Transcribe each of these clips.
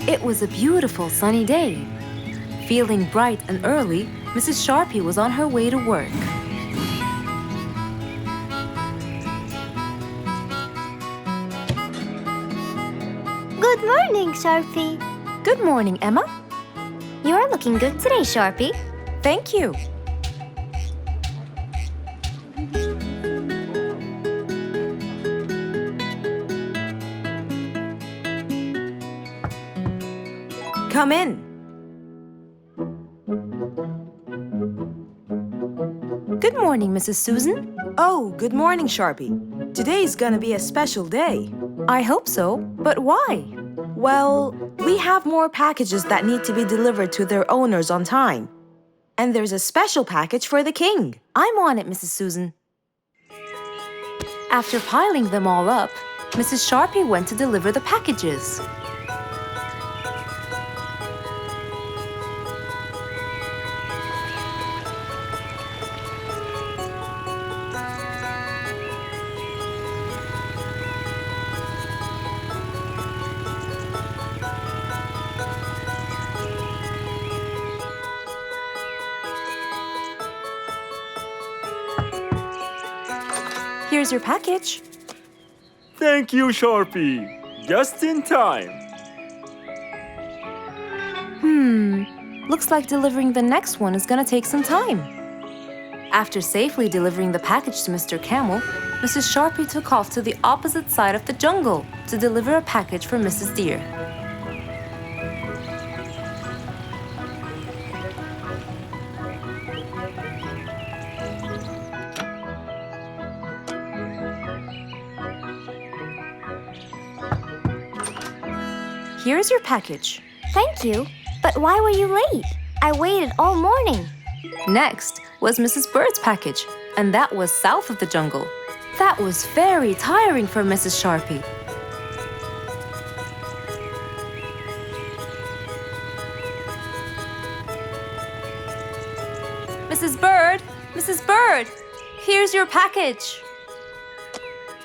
It was a beautiful sunny day. Feeling bright and early, Mrs. Sharpie was on her way to work. Good morning, Sharpie. Good morning, Emma. You're looking good today, Sharpie. Thank you. Come in. Good morning, Mrs. Susan. Oh, good morning, Sharpie. Today's gonna be a special day. I hope so, but why? Well, we have more packages that need to be delivered to their owners on time. And there's a special package for the king. I'm on it, Mrs. Susan. After piling them all up, Mrs. Sharpie went to deliver the packages. Here's your package. Thank you, Sharpie. Just in time. Looks like delivering the next one is gonna take some time. After safely delivering the package to Mr. Camel, Mrs. Sharpie took off to the opposite side of the jungle to deliver a package for Mrs. Deer. Here's your package. Thank you, but why were you late? I waited all morning. Next was Mrs. Bird's package, and that was south of the jungle. That was very tiring for Mrs. Sharpie. Mrs. Bird! Mrs. Bird! Here's your package.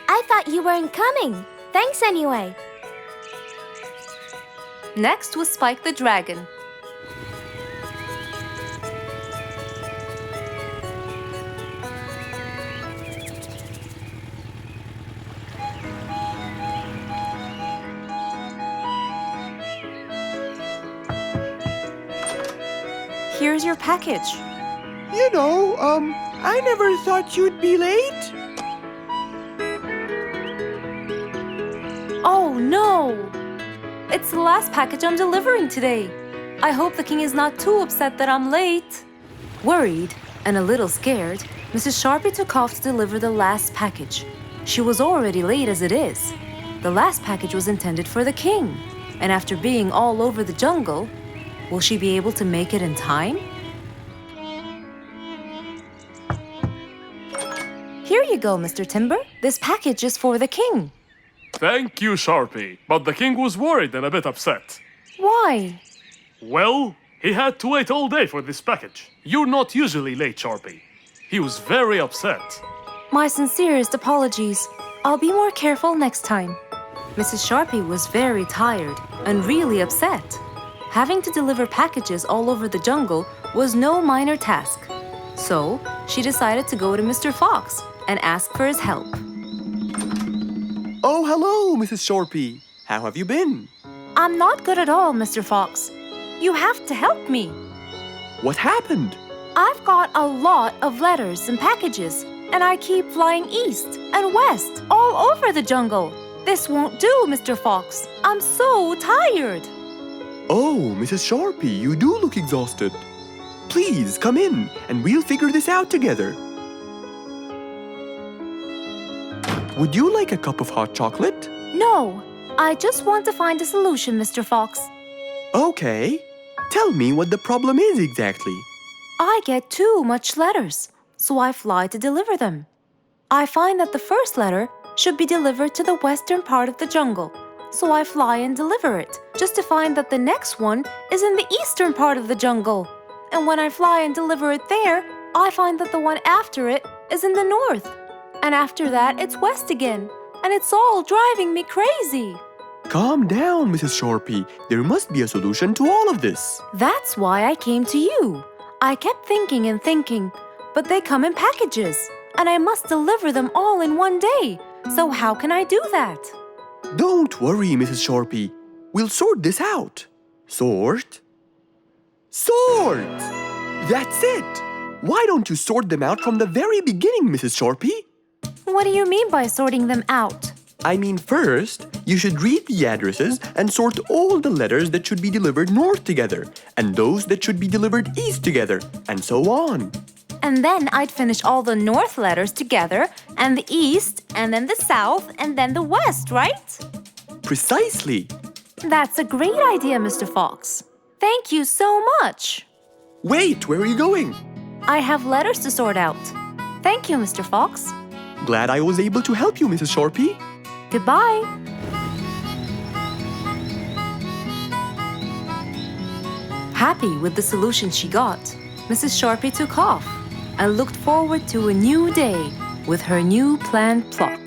I thought you weren't coming. Thanks anyway. Next was Spike the Dragon. Here's your package. I never thought you'd be late. Oh no! It's the last package I'm delivering today. I hope the king is not too upset that I'm late. Worried and a little scared, Mrs. Sharpie took off to deliver the last package. She was already late as it is. The last package was intended for the king, and after being all over the jungle, will she be able to make it in time? Here you go, Mr. Timber. This package is for the king. Thank you, Sharpie. But the king was worried and a bit upset. Why? Well, he had to wait all day for this package. You're not usually late, Sharpie. He was very upset. My sincerest apologies. I'll be more careful next time. Mrs. Sharpie was very tired and really upset. Having to deliver packages all over the jungle was no minor task. So, she decided to go to Mr. Fox and ask for his help. Oh, hello, Mrs. Sharpie. How have you been? I'm not good at all, Mr. Fox. You have to help me. What happened? I've got a lot of letters and packages, and I keep flying east and west all over the jungle. This won't do, Mr. Fox. I'm so tired. Oh, Mrs. Sharpie, you do look exhausted. Please, come in, and we'll figure this out together. Would you like a cup of hot chocolate? No, I just want to find a solution, Mr. Fox. Okay. Tell me what the problem is exactly. I get too much letters, so I fly to deliver them. I find that the first letter should be delivered to the western part of the jungle, so I fly and deliver it, just to find that the next one is in the eastern part of the jungle. And when I fly and deliver it there, I find that the one after it is in the north. And after that, it's west again, and it's all driving me crazy. calm down, Mrs. Sharpie. There must be a solution to all of this. That's why I came to you. I kept thinking and thinking, but they come in packages, and I must deliver them all in one day. So how can I do that? Don't worry, Mrs. Sharpie. We'll sort this out. Sort? Sort! That's it! Why don't you sort them out from the very beginning, Mrs. Sharpie? What do you mean by sorting them out? I mean, first, you should read the addresses and sort all the letters that should be delivered north together, and those that should be delivered east together, and so on. And then I'd finish all the north letters together, and the east, and then the south, and then the west, right? Precisely. That's a great idea, Mr. Fox. Thank you so much. Wait, where are you going? I have letters to sort out. Thank you, Mr. Fox. Glad I was able to help you, Mrs. Sharpie. Goodbye. Happy with the solution she got, Mrs. Sharpie took off and looked forward to a new day with her new planned plot.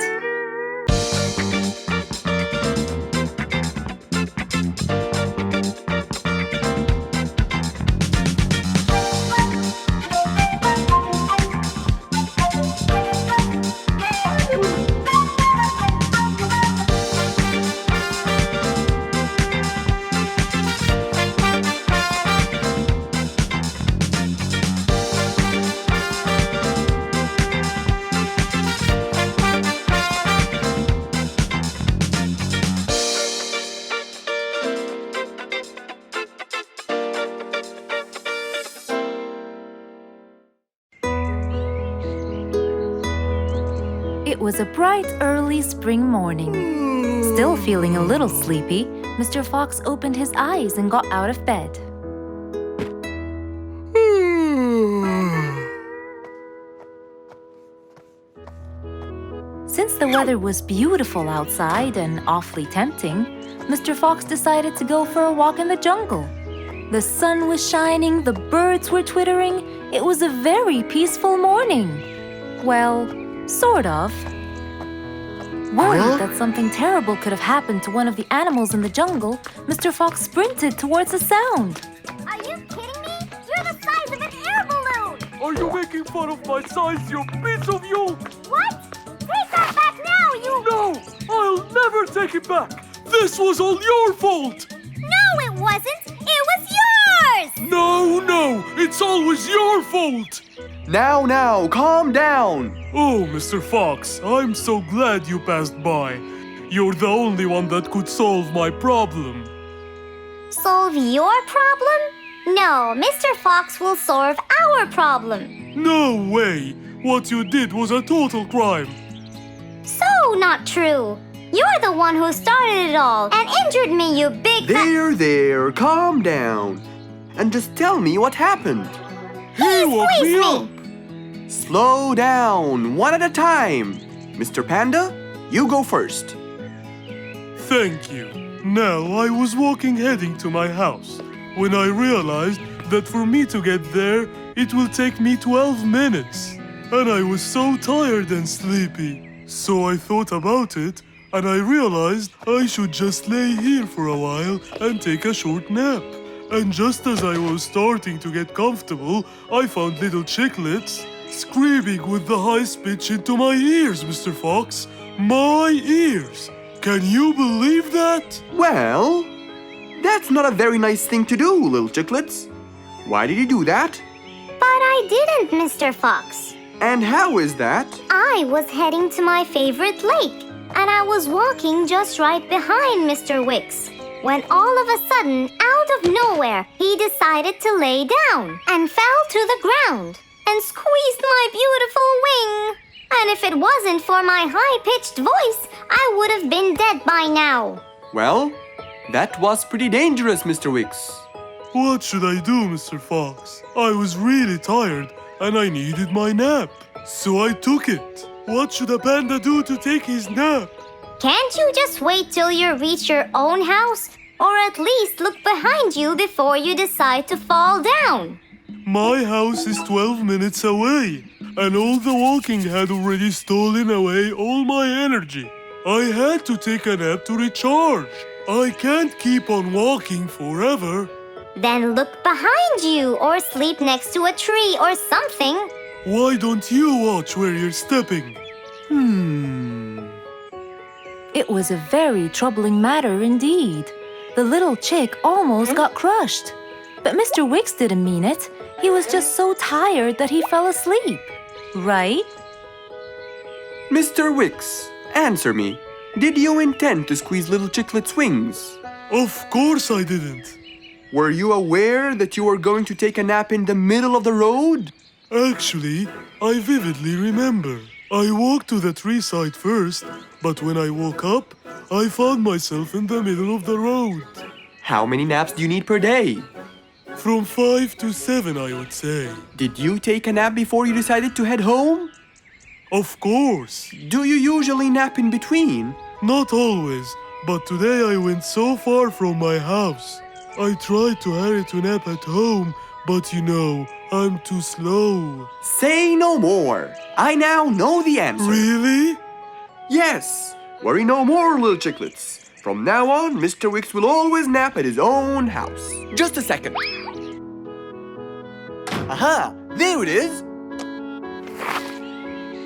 It was a bright, early spring morning. Still feeling a little sleepy, Mr. Fox opened his eyes and got out of bed. Since the weather was beautiful outside and awfully tempting, Mr. Fox decided to go for a walk in the jungle. The sun was shining, the birds were twittering. It was a very peaceful morning. Well, sort of. Worried that something terrible could have happened to one of the animals in the jungle, Mr. Fox sprinted towards the sound. Are you kidding me? You're the size of an air balloon! Are you making fun of my size, you piece of you? What? Take that back now, you... No! I'll never take it back! This was all your fault! No, it wasn't! It was yours! No! It's always your fault! Now, calm down. Oh, Mr. Fox, I'm so glad you passed by. You're the only one that could solve my problem. Solve your problem? No, Mr. Fox will solve our problem. No way! What you did was a total crime. So not true. You're the one who started it all and injured me, you big There, calm down. And just tell me what happened. He woke me squeezed up! Slow down, one at a time. Mr. Panda, you go first. Thank you. Now, I was walking heading to my house when I realized that for me to get there, it will take me 12 minutes. And I was so tired and sleepy. So I thought about it, and I realized I should just lay here for a while and take a short nap. And just as I was starting to get comfortable, I found little chicklets screaming with the highest pitch into my ears, Mr. Fox. My ears! Can you believe that? Well, that's not a very nice thing to do, little chicklets. Why did you do that? But I didn't, Mr. Fox. And how is that? I was heading to my favorite lake, and I was walking just right behind Mr. Wicks, when all of a sudden, out of nowhere, he decided to lay down and fell to the ground and squeezed my beautiful wing. And if it wasn't for my high-pitched voice, I would have been dead by now. Well, that was pretty dangerous, Mr. Wicks. What should I do, Mr. Fox? I was really tired and I needed my nap. So I took it. What should a panda do to take his nap? Can't you just wait till you reach your own house? Or at least look behind you before you decide to fall down? My house is 12 minutes away, and all the walking had already stolen away all my energy. I had to take a nap to recharge. I can't keep on walking forever. Then look behind you or sleep next to a tree or something. Why don't you watch where you're stepping? It was a very troubling matter indeed. The little chick almost got crushed. But Mr. Wicks didn't mean it. He was just so tired that he fell asleep. Right? Mr. Wicks, answer me. Did you intend to squeeze little chicklet's wings? Of course I didn't. Were you aware that you were going to take a nap in the middle of the road? Actually, I vividly remember. I walked to the tree side first, but when I woke up, I found myself in the middle of the road. How many naps do you need per day? From 5 to 7, I would say. Did you take a nap before you decided to head home? Of course. Do you usually nap in between? Not always, but today I went so far from my house. I tried to hurry to nap at home, but you know, I'm too slow. Say no more. I now know the answer. Really? Yes. Worry no more, little chicklets. From now on, Mr. Wicks will always nap at his own house. Just a second. Aha! There it is!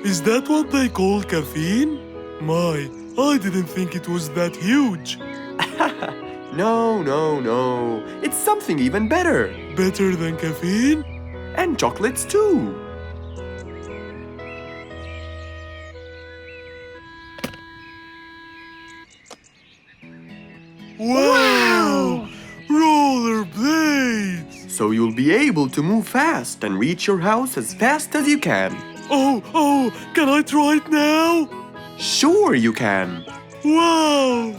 Is that what they call caffeine? My, I didn't think it was that huge. No. It's something even better. Better than caffeine? And chocolates too. Wow! Rollerblades! So you'll be able to move fast and reach your house as fast as you can. Oh, can I try it now? Sure you can. Wow!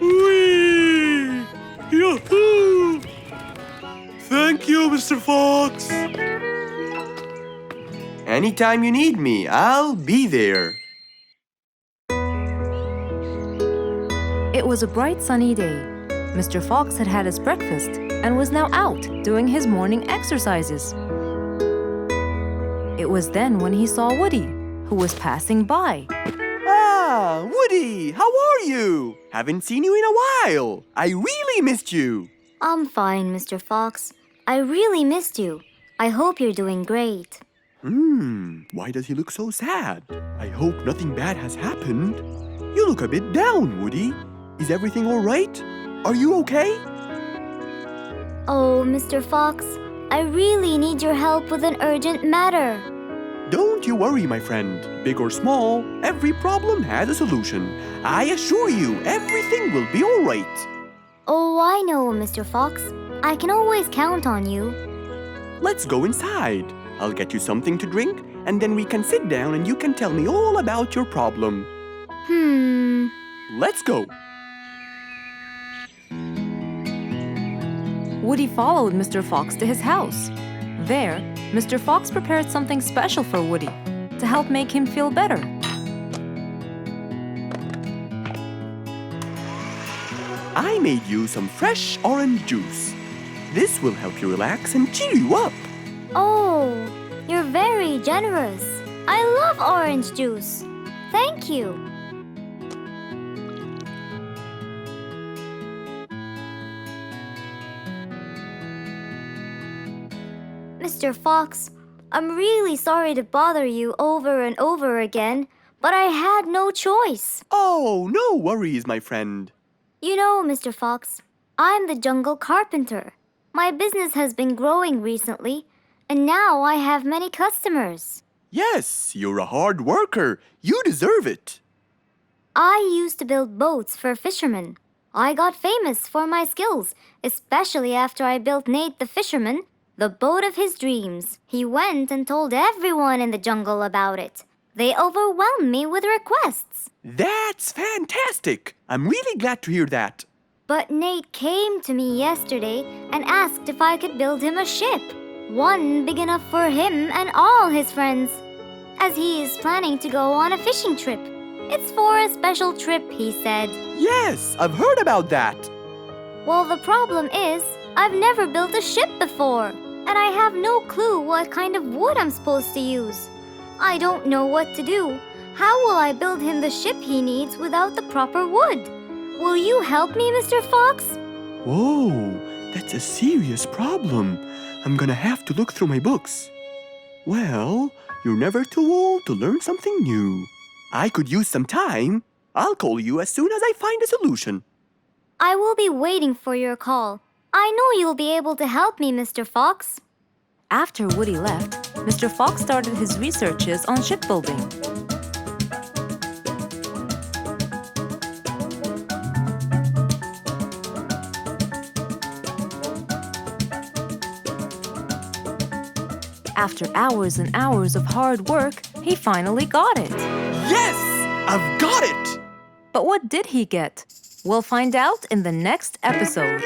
Whee! Yahoo! Thank you, Mr. Fox. Anytime you need me, I'll be there. It was a bright sunny day. Mr. Fox had had his breakfast and was now out doing his morning exercises. It was then when he saw Woody, who was passing by. Ah, Woody, how are you? Haven't seen you in a while. I really missed you. I'm fine, Mr. Fox. I really missed you. I hope you're doing great. Why does he look so sad? I hope nothing bad has happened. You look a bit down, Woody. Is everything all right? Are you okay? Oh, Mr. Fox, I really need your help with an urgent matter. Don't you worry, my friend. Big or small, every problem has a solution. I assure you, everything will be all right. Oh, I know, Mr. Fox. I can always count on you. Let's go inside. I'll get you something to drink, and then we can sit down and you can tell me all about your problem. Let's go. Woody followed Mr. Fox to his house. There, Mr. Fox prepared something special for Woody to help make him feel better. I made you some fresh orange juice. This will help you relax and cheer you up. Oh, you're very generous. I love orange juice. Thank you. Mr. Fox, I'm really sorry to bother you over and over again, but I had no choice. Oh, no worries, my friend. You know, Mr. Fox, I'm the jungle carpenter. My business has been growing recently, and now I have many customers. Yes, you're a hard worker. You deserve it. I used to build boats for fishermen. I got famous for my skills, especially after I built Nate the fisherman the boat of his dreams. He went and told everyone in the jungle about it. They overwhelmed me with requests. That's fantastic. I'm really glad to hear that. But Nate came to me yesterday and asked if I could build him a ship. One big enough for him and all his friends, as he is planning to go on a fishing trip. It's for a special trip, he said. Yes, I've heard about that. Well, the problem is, I've never built a ship before, and I have no clue what kind of wood I'm supposed to use. I don't know what to do. How will I build him the ship he needs without the proper wood? Will you help me, Mr. Fox? Whoa, that's a serious problem. I'm gonna have to look through my books. Well, you're never too old to learn something new. I could use some time. I'll call you as soon as I find a solution. I will be waiting for your call. I know you'll be able to help me, Mr. Fox. After Woody left, Mr. Fox started his researches on shipbuilding. After hours and hours of hard work, he finally got it. Yes! I've got it! But what did he get? We'll find out in the next episode.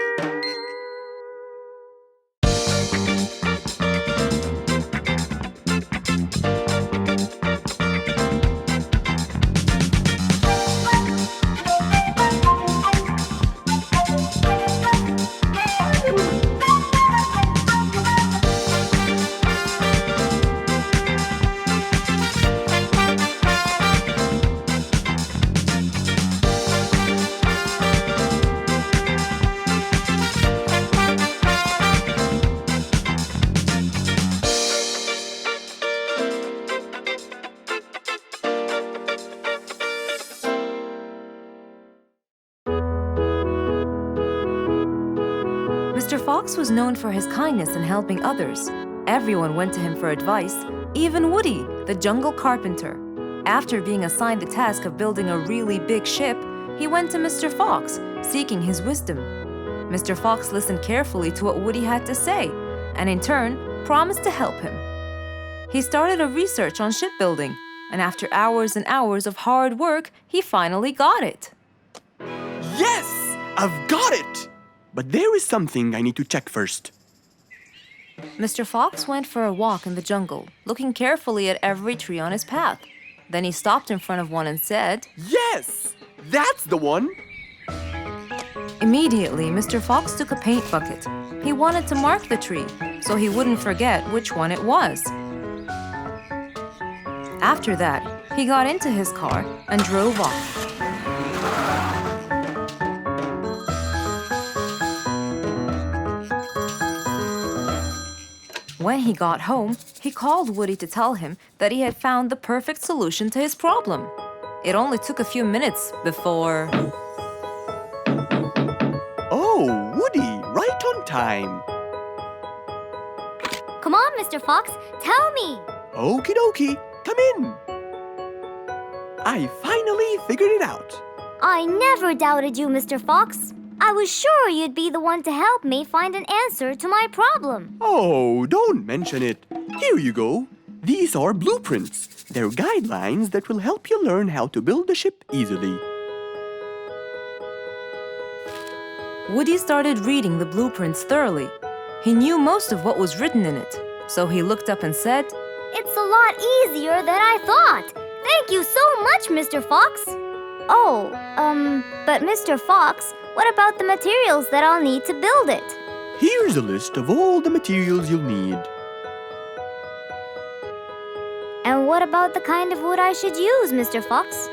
Mr. Fox was known for his kindness in helping others. Everyone went to him for advice, even Woody, the jungle carpenter. After being assigned the task of building a really big ship, he went to Mr. Fox, seeking his wisdom. Mr. Fox listened carefully to what Woody had to say, and in turn, promised to help him. He started a research on shipbuilding, and after hours and hours of hard work, he finally got it. Yes! I've got it! But there is something I need to check first. Mr. Fox went for a walk in the jungle, looking carefully at every tree on his path. Then he stopped in front of one and said, Yes! That's the one! Immediately, Mr. Fox took a paint bucket. He wanted to mark the tree, so he wouldn't forget which one it was. After that, he got into his car and drove off. When he got home, he called Woody to tell him that he had found the perfect solution to his problem. It only took a few minutes before... Oh, Woody, right on time. Come on, Mr. Fox, tell me. Okie dokie, come in. I finally figured it out. I never doubted you, Mr. Fox. I was sure you'd be the one to help me find an answer to my problem. Oh, don't mention it. Here you go. These are blueprints. They're guidelines that will help you learn how to build the ship easily. Woody started reading the blueprints thoroughly. He knew most of what was written in it, so he looked up and said, It's a lot easier than I thought. Thank you so much, Mr. Fox. Oh, but Mr. Fox, what about the materials that I'll need to build it? Here's a list of all the materials you'll need. And what about the kind of wood I should use, Mr. Fox?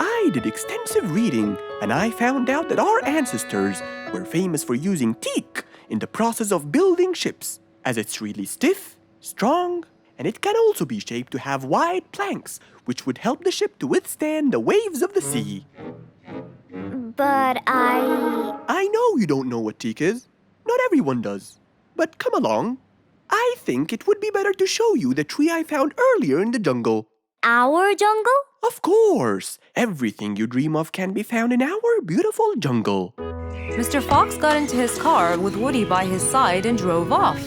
I did extensive reading, and I found out that our ancestors were famous for using teak in the process of building ships, as it's really stiff, strong, and it can also be shaped to have wide planks, which would help the ship to withstand the waves of the sea. But I know you don't know what teak is. Not everyone does. But come along. I think it would be better to show you the tree I found earlier in the jungle. Our jungle? Of course! Everything you dream of can be found in our beautiful jungle. Mr. Fox got into his car with Woody by his side and drove off.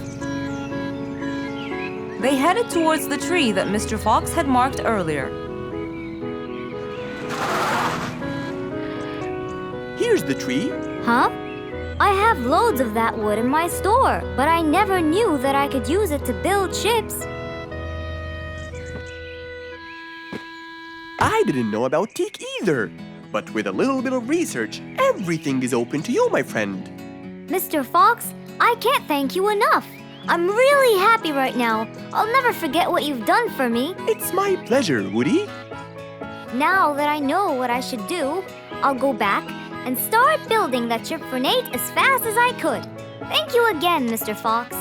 They headed towards the tree that Mr. Fox had marked earlier. Here's the tree. Huh? I have loads of that wood in my store, but I never knew that I could use it to build ships. I didn't know about teak either. But with a little bit of research, everything is open to you, my friend. Mr. Fox, I can't thank you enough. I'm really happy right now. I'll never forget what you've done for me. It's my pleasure, Woody. Now that I know what I should do, I'll go back and start building that ship for Nate as fast as I could. Thank you again, Mr. Fox.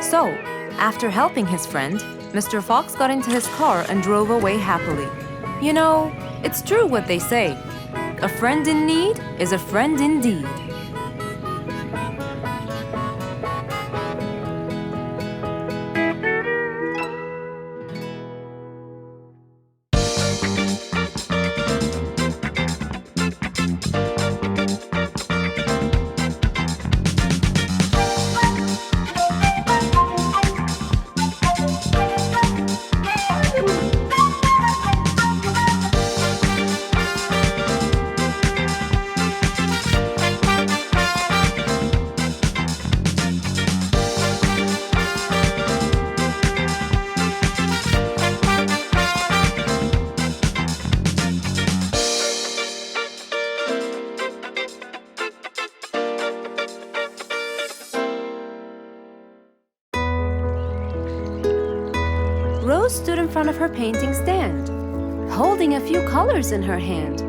So, after helping his friend, Mr. Fox got into his car and drove away happily. You know, it's true what they say. A friend in need is a friend indeed. Rose stood in front of her painting stand, holding a few colors in her hand.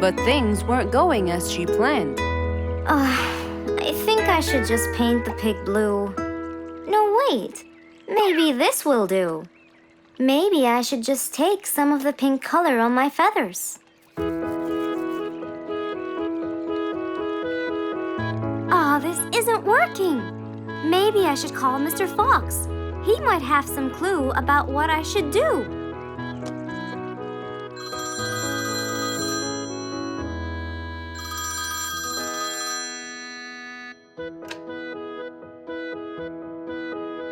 But things weren't going as she planned. I think I should just paint the pig blue. No, wait. Maybe this will do. Maybe I should just take some of the pink color on my feathers. This isn't working. Maybe I should call Mr. Fox. He might have some clue about what I should do.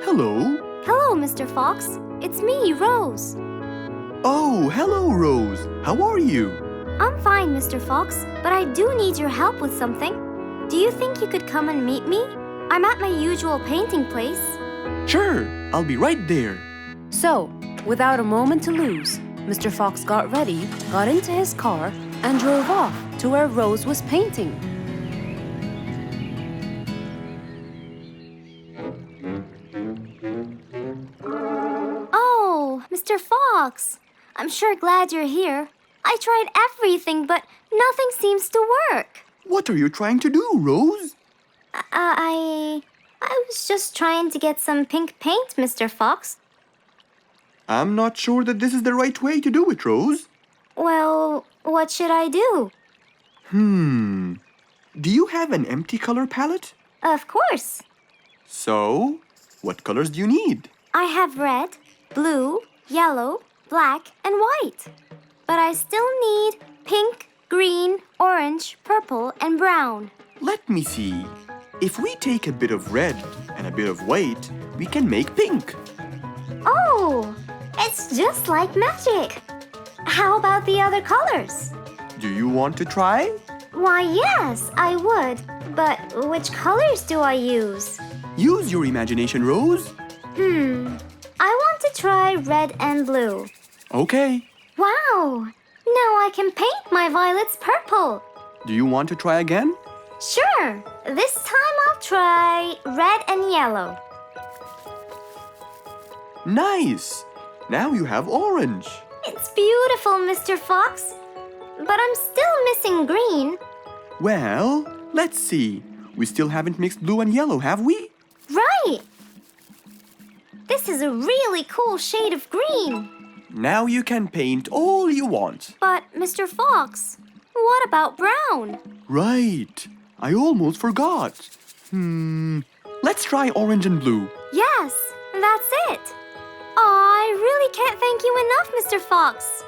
Hello? Hello, Mr. Fox. It's me, Rose. Oh, hello, Rose. How are you? I'm fine, Mr. Fox, but I do need your help with something. Do you think you could come and meet me? I'm at my usual painting place. Sure, I'll be right there. So, without a moment to lose, Mr. Fox got ready, got into his car, and drove off to where Rose was painting. Oh, Mr. Fox. I'm sure glad you're here. I tried everything, but nothing seems to work. What are you trying to do, Rose? I was just trying to get some pink paint, Mr. Fox. I'm not sure that this is the right way to do it, Rose. Well, what should I do? Do you have an empty color palette? Of course. So, what colors do you need? I have red, blue, yellow, black, and white. But I still need pink, green, orange, purple, and brown. Let me see. If we take a bit of red and a bit of white, we can make pink. Oh, it's just like magic. How about the other colors? Do you want to try? Why, yes, I would. But which colors do I use? Use your imagination, Rose. I want to try red and blue. Okay. Wow! Now I can paint my violets purple. Do you want to try again? Sure. This time I'll try red and yellow. Nice! Now you have orange. It's beautiful, Mr. Fox. But I'm still missing green. Well, let's see. We still haven't mixed blue and yellow, have we? Right! This is a really cool shade of green. Now you can paint all you want. But, Mr. Fox, what about brown? Right. I almost forgot. Let's try orange and blue. Yes, that's it. I really can't thank you enough, Mr. Fox.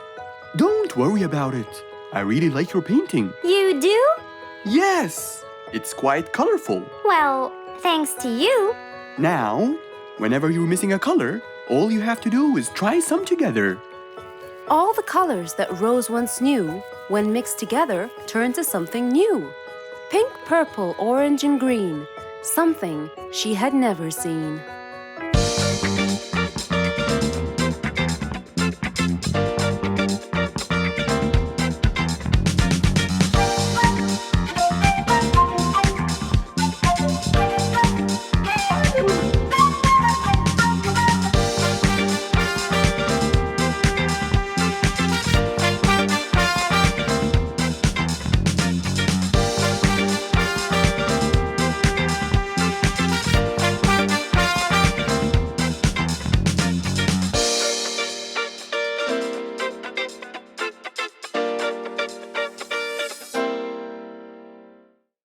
Don't worry about it. I really like your painting. You do? Yes, it's quite colorful. Well, thanks to you. Now, whenever you're missing a color, all you have to do is try some together. All the colors that Rose once knew, when mixed together, turned to something new. Pink, purple, orange, and green. Something she had never seen.